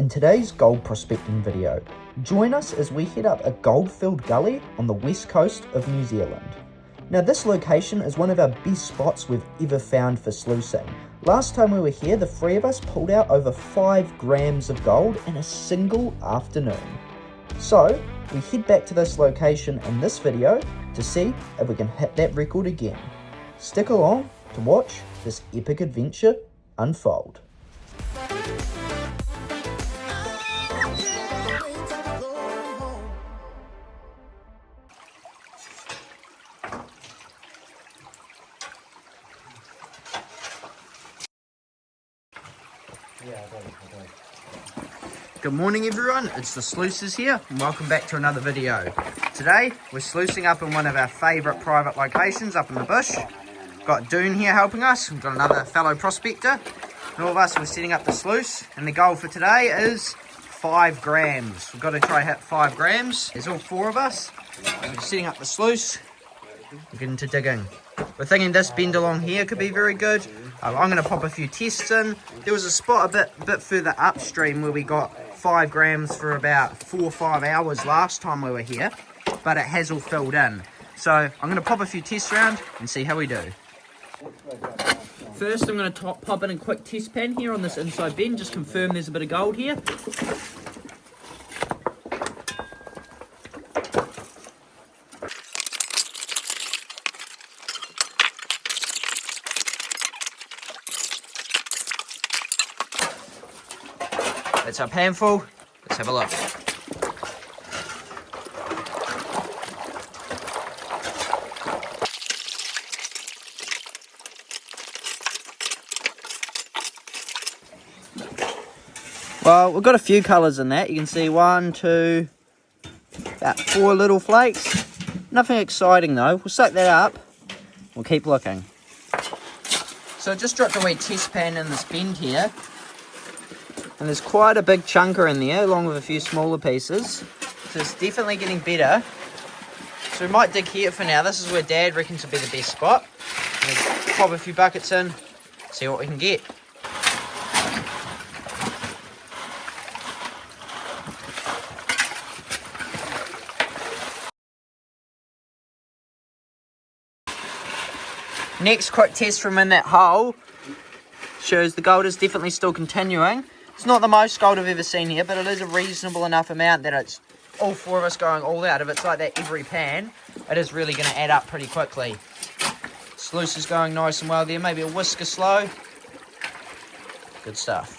In today's gold prospecting video, join us as we head up a gold-filled gully on the west coast of New Zealand. Now this location is one of our best spots we've ever found for sluicing. Last time we were here, the three of us pulled out over 5 grams of gold in a single afternoon. So we head back to this location in this video to see if we can hit that record again. Stick along to watch this epic adventure unfold. Good morning everyone, it's the Sluices here and welcome back to another video. Today we're sluicing up in one of our favourite private locations up in the bush. Got Doon here helping us, we've got another fellow prospector, and all of us are setting up the sluice, and the goal for today is 5 grams. We've got to try hit 5 grams. There's all 4 of us. We're setting up the sluice, we're getting to digging. We're thinking this bend along here could be very good. I'm going to pop a few tests in. There was a spot a bit further upstream where we got 5 grams for about 4 or 5 hours last time we were here, but it has all filled in. So I'm going to pop a few tests around and see how we do. First I'm going to pop in a quick test pan here on this inside bend, just confirm there's a bit of gold here. It's our pan full. Let's have a look. Well, we've got a few colours in that. You can see 1, 2, about 4 little flakes. Nothing exciting though. We'll soak that up. We'll keep looking. So I just dropped a wee test pan in this bend here. And there's quite a big chunker in there, along with a few smaller pieces. So it's definitely getting better. So we might dig here for now. This is where Dad reckons will be the best spot. We'll pop a few buckets in, see what we can get. Next quick test from in that hole shows the gold is definitely still continuing. It's not the most gold I've ever seen here, but it is a reasonable enough amount that it's all 4 of us going all out. If it's like that every pan, it is really going to add up pretty quickly. Sluice is going nice and well there, maybe a whisker slow. Good stuff.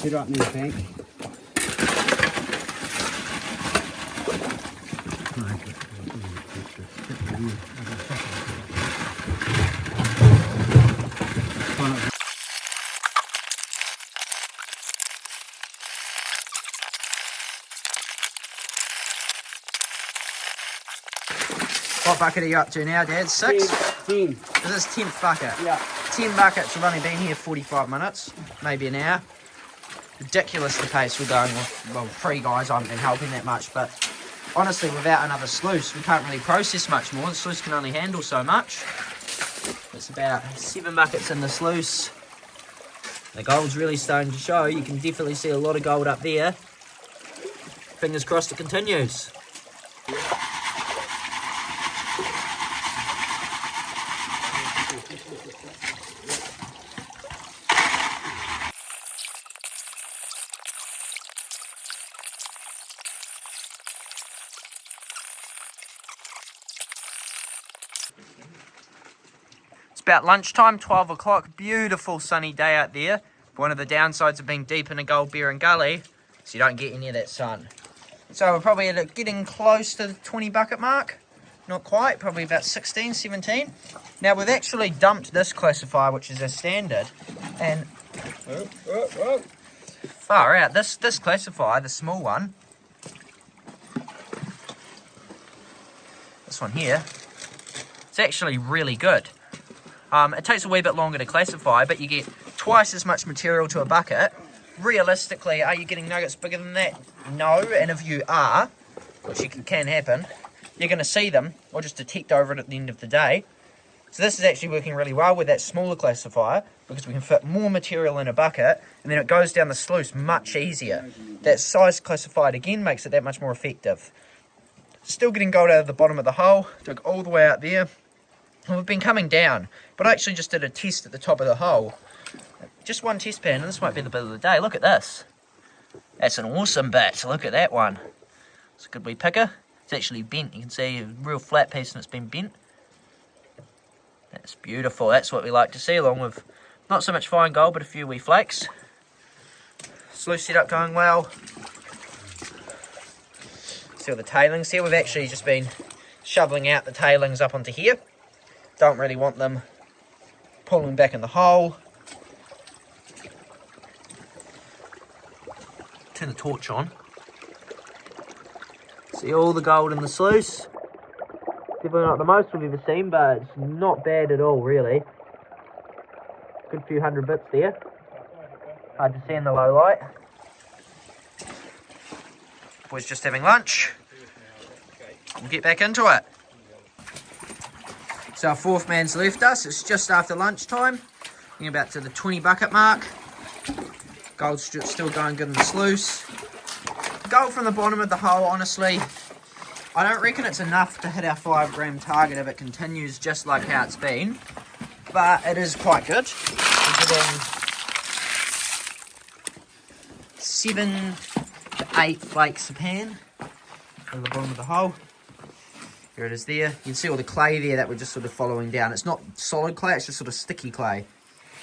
Get up near the bank. What bucket are you up to now, Dad? 6? 10. This is 10th bucket. Yeah. 10 buckets. We've only been here 45 minutes, maybe an hour. Ridiculous the pace we're going with. Well, 3 guys, I haven't been helping that much, but honestly, without another sluice, we can't really process much more. The sluice can only handle so much. It's about 7 buckets in the sluice. The gold's really starting to show. You can definitely see a lot of gold up there. Fingers crossed it continues. It's about lunchtime, 12 o'clock. Beautiful sunny day out there. One of the downsides of being deep in a gold bearing gully is you don't get any of that sun. So we're probably getting close to the 20 bucket mark. Not quite, probably about 16, 17. Now we've actually dumped this classifier, which is a standard, and far out, this classifier, the small one, this one here, it's actually really good. It takes a wee bit longer to classify, but you get twice as much material to a bucket. Realistically, are you getting nuggets bigger than that? No, and if you are, which can happen, you're going to see them, or just detect over it at the end of the day. So this is actually working really well with that smaller classifier, because we can fit more material in a bucket, and then it goes down the sluice much easier. That size classified again makes it that much more effective. Still getting gold out of the bottom of the hole, took all the way out there. And we've been coming down, but I actually just did a test at the top of the hole. Just one test pan, and this might be the bit of the day. Look at this. That's an awesome bit. Look at that one. It's a good wee picker. It's actually bent. You can see a real flat piece and it's been bent. That's beautiful. That's what we like to see, along with not so much fine gold, but a few wee flakes. Sluice setup going well. See all the tailings here. We've actually just been shoveling out the tailings up onto here. Don't really want them pulling back in the hole. Turn the torch on. See all the gold in the sluice. Definitely not the most we've ever seen, but it's not bad at all, really. Good few hundred bits there. Hard to see in the low light. Boys just having lunch. We'll get back into it. So our fourth man's left us. It's just after lunchtime. Getting about to the 20 bucket mark. Gold's still going good in the sluice. Gold from the bottom of the hole, honestly, I don't reckon it's enough to hit our 5 gram target if it continues just like how it's been. But it is quite good. We're getting 7 to 8 flakes a pan at the bottom of the hole. Here it is there. You can see all the clay there that we're just sort of following down. It's not solid clay, it's just sort of sticky clay.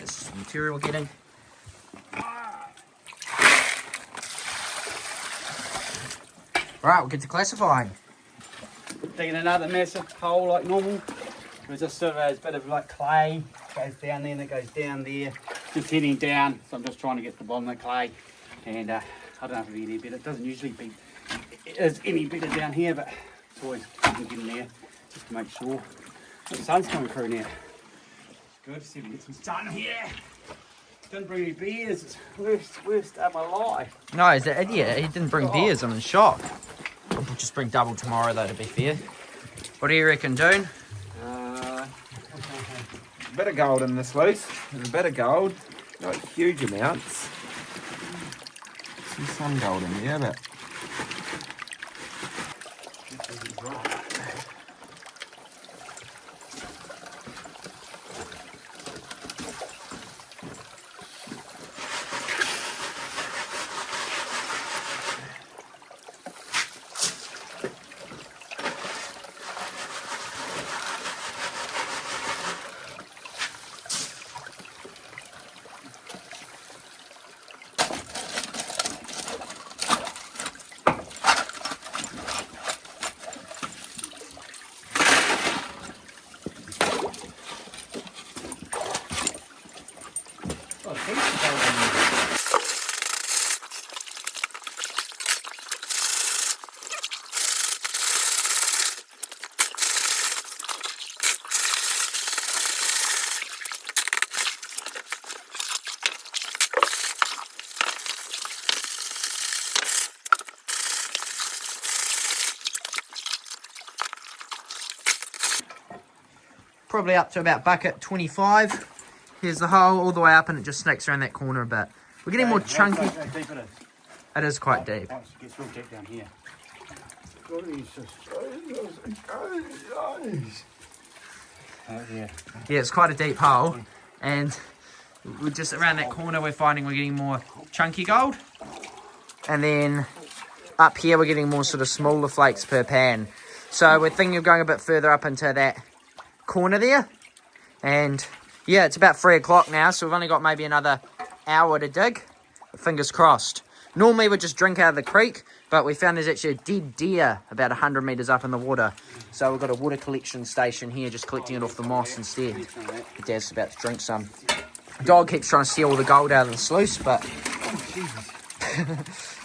This is the material we're getting. Right, we'll get to classifying. Digging another massive hole like normal. There's just sort of a bit of like clay. Goes down there and it goes down there. Just heading down. So I'm just trying to get to the bottom of the clay. And I don't know if it'll be any better. It doesn't usually be it is any better down here, but it's always getting there just to make sure. The sun's coming through now. It's good. See if we get some sun here. Didn't bring any beers. It's worst day of my life. No, he's an idiot. He didn't bring beers. I'm in shock. We'll just bring double tomorrow, though, to be fair. What do you reckon, Doon? A bit of gold in this sluice. There's a bit of gold. Not huge amounts. Some gold in there, but... Probably up to about bucket 25. Here's the hole all the way up, and it just snakes around that corner a bit. We're getting more chunky. How deep it is. It is quite deep. Oh, it gets real deep down here. Yeah. Yeah, it's quite a deep hole, and we're just around that corner. We're finding we're getting more chunky gold, and then up here we're getting more sort of smaller flakes per pan. So we're thinking of going a bit further up into that corner there, and yeah, it's about 3 o'clock now, so we've only got maybe another hour to dig. Fingers crossed. Normally we just drink out of the creek, but we found there's actually a dead deer about 100 metres up in the water. So we've got a water collection station here, just collecting it off the moss instead. The dad's about to drink some. Dog keeps trying to steal all the gold out of the sluice, but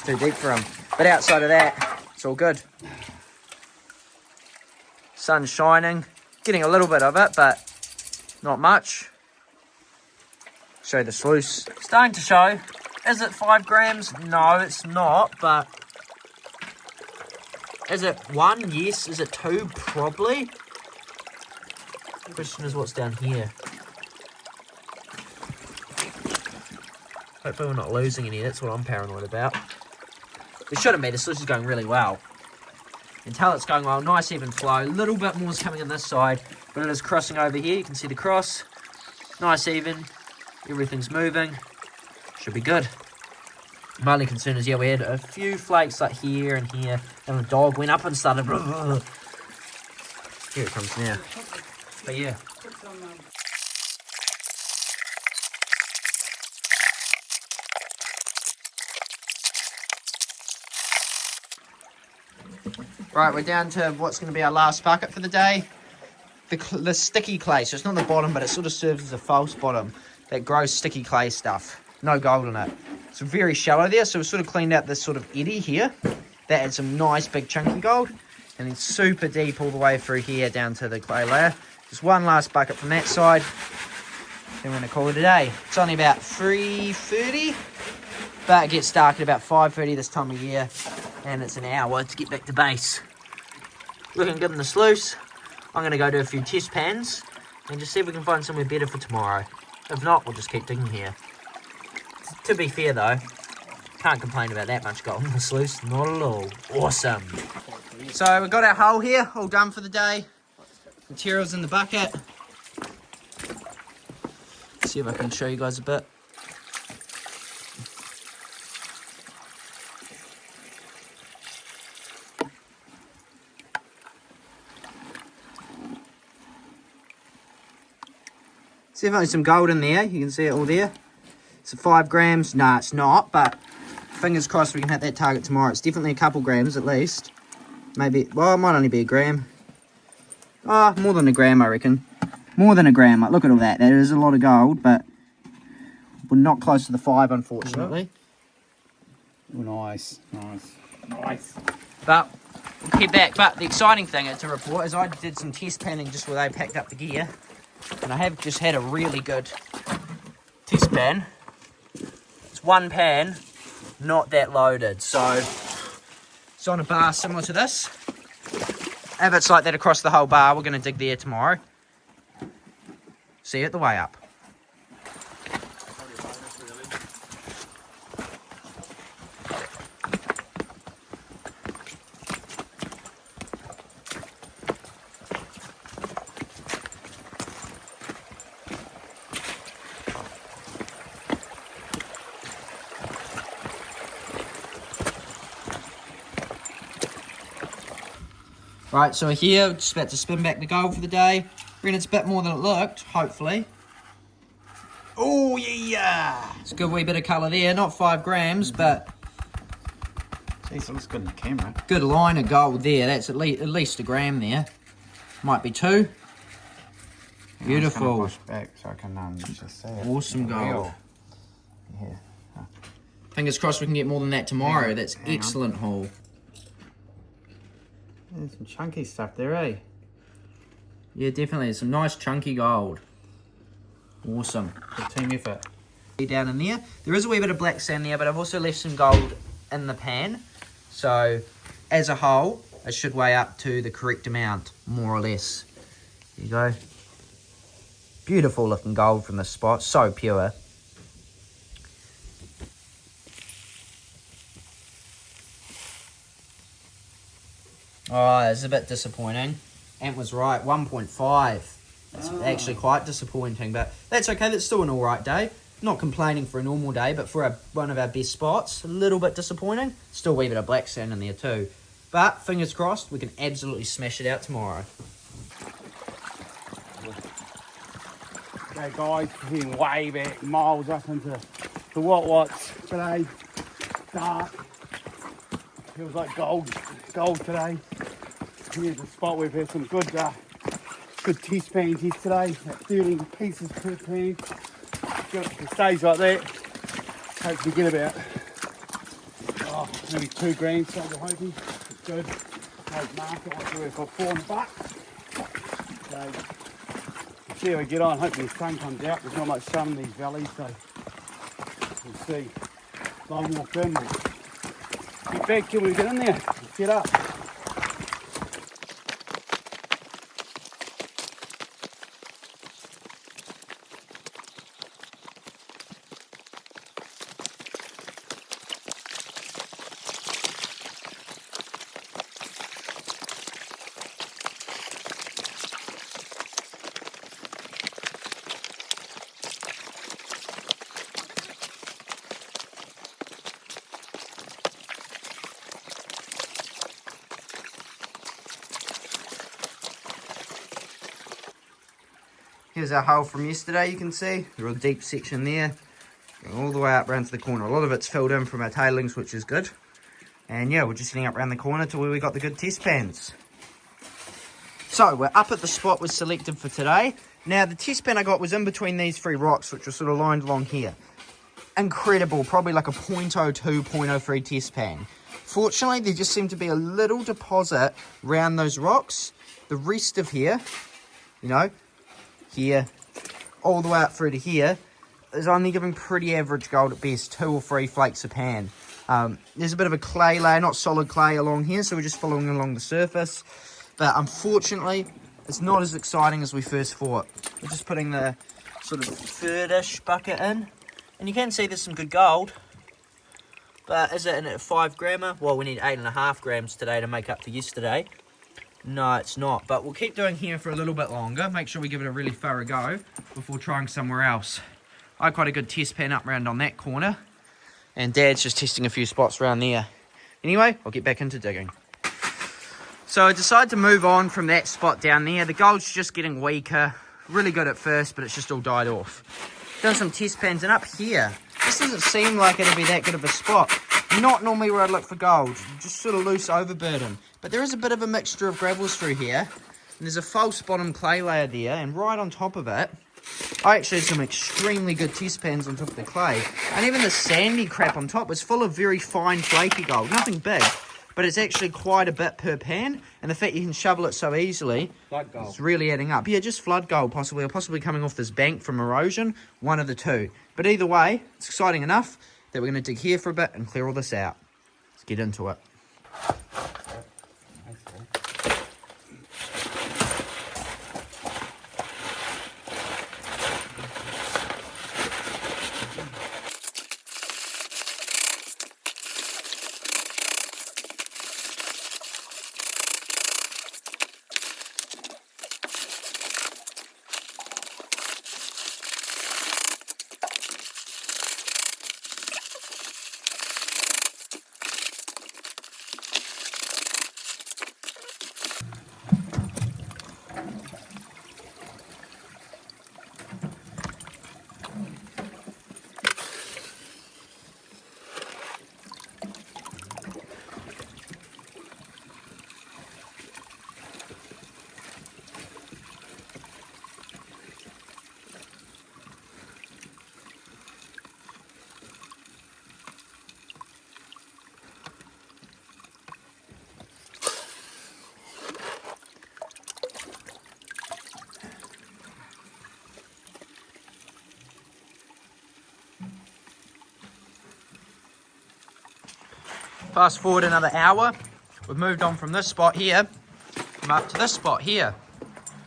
too deep for him. But outside of that, it's all good. Sun's shining, getting a little bit of it, but not much. Show the sluice. Starting to show. Is it 5 grams? No, it's not, but is it 1? Yes. Is it 2? Probably. The question is what's down here. Hopefully we're not losing any. That's what I'm paranoid about. It shouldn't be. The sluice is going really well. You can tell it's going well. Nice even flow. A little bit more is coming on this side, but it is crossing over here. You can see the cross. Nice even. Everything's moving. Should be good. My only concern is, yeah, we had a few flakes like here and here, and the dog went up and started. Here it comes now. But yeah. Right, we're down to what's going to be our last bucket for the day. The sticky clay, so it's not the bottom, but it sort of serves as a false bottom that grows sticky clay stuff. No gold in it. It's very shallow there, so we've sort of cleaned out this sort of eddy here. That had some nice big chunky gold. And then super deep all the way through here down to the clay layer. Just one last bucket from that side. Then we're going to call it a day. It's only about 3:30, but it gets dark at about 5:30 this time of year. And it's an hour to get back to base. Looking good in the sluice. I'm going to go do a few test pans and just see if we can find somewhere better for tomorrow. If not, we'll just keep digging here. To be fair though, can't complain about that much gold in the sluice, not at all. Awesome. So we've got our hole here, all done for the day. Materials in the bucket. Let's see if I can show you guys a bit. See if there's some gold in there, you can see it all there. It's 5 grams. Nah, it's not, but fingers crossed we can hit that target tomorrow. It's definitely a couple grams at least. Maybe, well, it might only be a gram. Oh, more than a gram, I reckon. More than a gram. Like, look at all that. That is a lot of gold, but we're not close to the 5, unfortunately. Oh, nice. But we'll keep back. But the exciting thing to report is I did some test panning just where they packed up the gear. And I have just had a really good test pan. It's one pan, not that loaded. So it's on a bar similar to this. If it's like that across the whole bar, we're going to dig there tomorrow. See you at the way up. Right, so here, just about to spin back the gold for the day. Reckon it's a bit more than it looked, hopefully. Oh, yeah! It's a good wee bit of colour there. Not 5 grams, but... Jeez, it looks good in the camera. Good line of gold there. That's at least a gram there. Might be 2. Beautiful. I'm just gonna push back so I can just see it. Awesome gold. Yeah. Fingers crossed we can get more than that tomorrow. That's excellent haul. There's some chunky stuff there, eh? Yeah, definitely. Some nice chunky gold. Awesome. Good team effort. Down in there. There is a wee bit of black sand there, but I've also left some gold in the pan. So, as a whole, it should weigh up to the correct amount, more or less. There you go. Beautiful looking gold from this spot. So pure. Oh, it's a bit disappointing. Ant was right, 1.5. It's actually quite disappointing, but that's okay. That's still an all right day. Not complaining for a normal day, but for one of our best spots, a little bit disappointing. Still a wee bit of black sand in there too. But fingers crossed, we can absolutely smash it out tomorrow. Okay guys, we're heading way back, miles up into the what today. Dark. Feels like gold today. Here's a spot we've had some good test pans here today, at 13 pieces per pan. If it stays like that, hopefully get about maybe 2 grams, so we're hoping. It's good. Those market wants to work for $400. So we'll see how we get on. Hopefully the sun comes out. There's not much sun in these valleys, so we'll see. Long walk in. We'll get back till we get in there. Let's get up. Here's our hole from yesterday, you can see. A real deep section there. Going all the way up round to the corner. A lot of it's filled in from our tailings, which is good. And yeah, we're just heading up round the corner to where we got the good test pans. So, we're up at the spot we selected for today. Now, the test pan I got was in between these 3 rocks, which were sort of lined along here. Incredible, probably like a 0.02, 0.03 test pan. Fortunately, there just seemed to be a little deposit around those rocks. The rest of here, you know, here, all the way up through to here, is only giving pretty average gold at best, 2 or 3 flakes a pan. There's a bit of a clay layer, not solid clay along here, so we're just following along the surface. But unfortunately, it's not as exciting as we first thought. We're just putting the sort of 3rd-ish bucket in, and you can see there's some good gold. But is it in a 5 grammer? Well, we need 8.5 grams today to make up for yesterday. No, it's not, but we'll keep doing here for a little bit longer. Make sure we give it a really thorough go before trying somewhere else. I got a good test pan up round on that corner, and Dad's just testing a few spots around there. Anyway, I'll get back into digging. So I decided to move on from that spot down there. The gold's just getting weaker. Really good at first, but it's just all died off. Done some test pans, and up here, this doesn't seem like it'll be that good of a spot. Not normally where I'd look for gold, just sort of loose overburden. But there is a bit of a mixture of gravels through here. And there's a false bottom clay layer there, and right on top of it, I actually had some extremely good test pans on top of the clay. And even the sandy crap on top was full of very fine flaky gold. Nothing big, but it's actually quite a bit per pan. And the fact you can shovel it so easily, Flood gold. it's really adding up. Yeah, just flood gold possibly, or possibly coming off this bank from erosion. One of the two. But either way, it's exciting enough that we're going to dig here for a bit and clear all this out. Let's get into it. Fast forward another hour, we've moved on from this spot here, up to this spot here,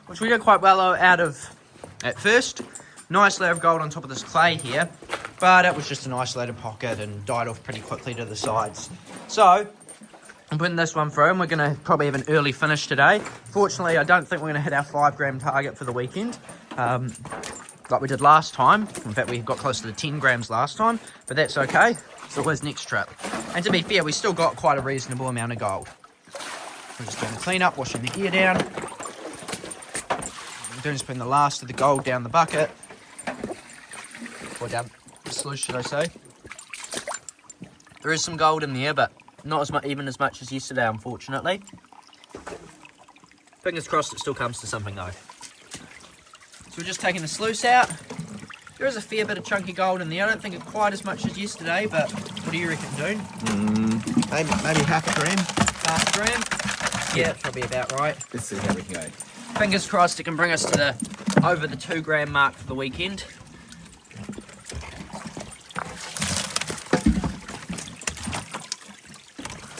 which we did quite well out of at first. Nice layer of gold on top of this clay here, but it was just an isolated pocket and died off pretty quickly to the sides. So, I'm putting this one through, and we're going to probably have an early finish today. Fortunately, I don't think we're going to hit our 5 gram target for the weekend, like we did last time. In fact, we got close to the 10 grams last time, but that's okay. So where's next trip? And to be fair, we still got quite a reasonable amount of gold. We're just doing the clean up, washing the gear down. Doon's putting the last of the gold down the bucket. Or down the sluice, should I say. There is some gold in there, but not as much, even as much as yesterday, unfortunately. Fingers crossed it still comes to something though. So we're just taking the sluice out. There is a fair bit of chunky gold in there. I don't think it's quite as much as yesterday, but what do you reckon, Doon? Maybe half a gram. Half a gram? Yeah, probably about right. Let's see how we can go. Fingers crossed it can bring us to the over the 2 gram mark for the weekend.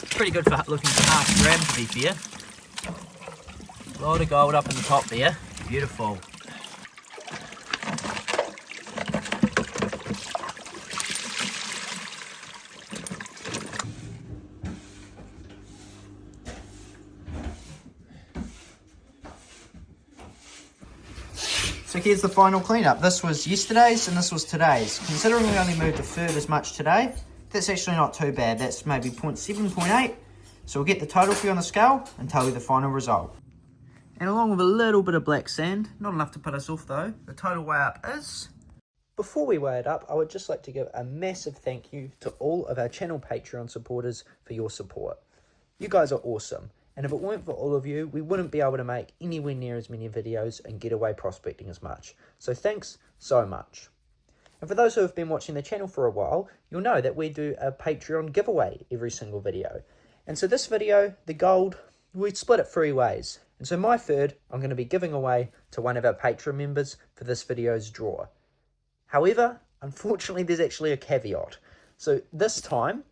Pretty good for looking for half a gram, to be fair. A lot of gold up in the top there. Beautiful. So here's the final cleanup. This was yesterday's and this was today's. Considering we only moved a third as much today, that's actually not too bad. That's maybe 0.7, 0.8. So we'll get the total for you on the scale and tell you the final result. And along with a little bit of black sand, not enough to put us off though, the total weigh up is... Before we weigh it up, I would just like to give a massive thank you to all of our channel Patreon supporters for your support. You guys are awesome. And if it weren't for all of you, we wouldn't be able to make anywhere near as many videos and get away prospecting as much. So thanks so much. And for those who have been watching the channel for a while, you'll know that we do a Patreon giveaway every single video. And so this video, the gold, we split it 3 ways. And so my third, I'm going to be giving away to one of our Patreon members for this video's draw. However, unfortunately, there's actually a caveat. So this time,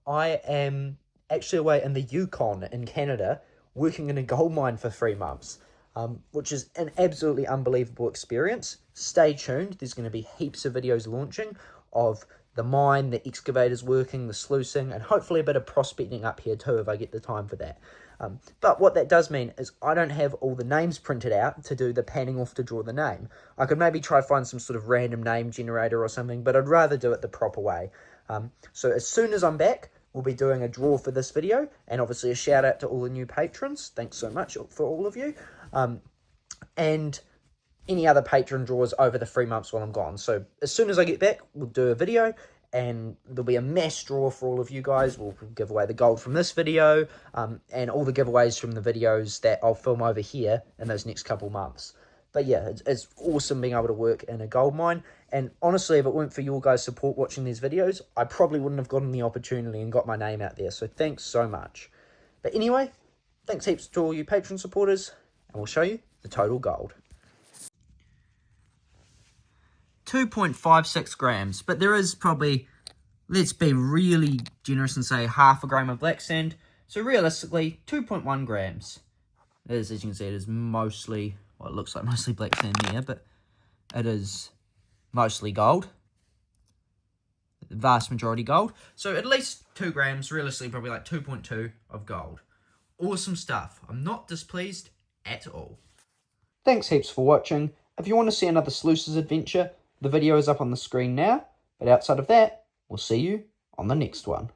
I am actually away in the Yukon in Canada, working in a gold mine for 3 months, which is an absolutely unbelievable experience. Stay tuned. There's going to be heaps of videos launching of the mine, the excavators working, the sluicing, and hopefully a bit of prospecting up here too if I get the time for that. But what that does mean is I don't have all the names printed out to do the panning off to draw the name. I could maybe try find some sort of random name generator or something, but I'd rather do it the proper way. So as soon as I'm back, we'll be doing a draw for this video, and obviously a shout out to all the new patrons. Thanks so much for all of you. And any other patron draws over the 3 months while I'm gone. So as soon as I get back, we'll do a video, and there'll be a mass draw for all of you guys. We'll give away the gold from this video, and all the giveaways from the videos that I'll film over here in those next couple months. But yeah, it's awesome being able to work in a gold mine. And honestly, if it weren't for your guys' support watching these videos, I probably wouldn't have gotten the opportunity and got my name out there. So thanks so much. But anyway, thanks heaps to all you Patreon supporters, and we'll show you the total gold. 2.56 grams, but there is probably, let's be really generous and say half a gram of black sand. So realistically, 2.1 grams. As you can see, it is mostly, well, it looks like mostly black sand there, but it is mostly gold. The vast majority gold. So at least 2 grams, realistically probably like 2.2 of gold. Awesome stuff. I'm not displeased at all. Thanks heaps for watching. If you want to see another Sluices adventure, the video is up on the screen now. But outside of that, we'll see you on the next one.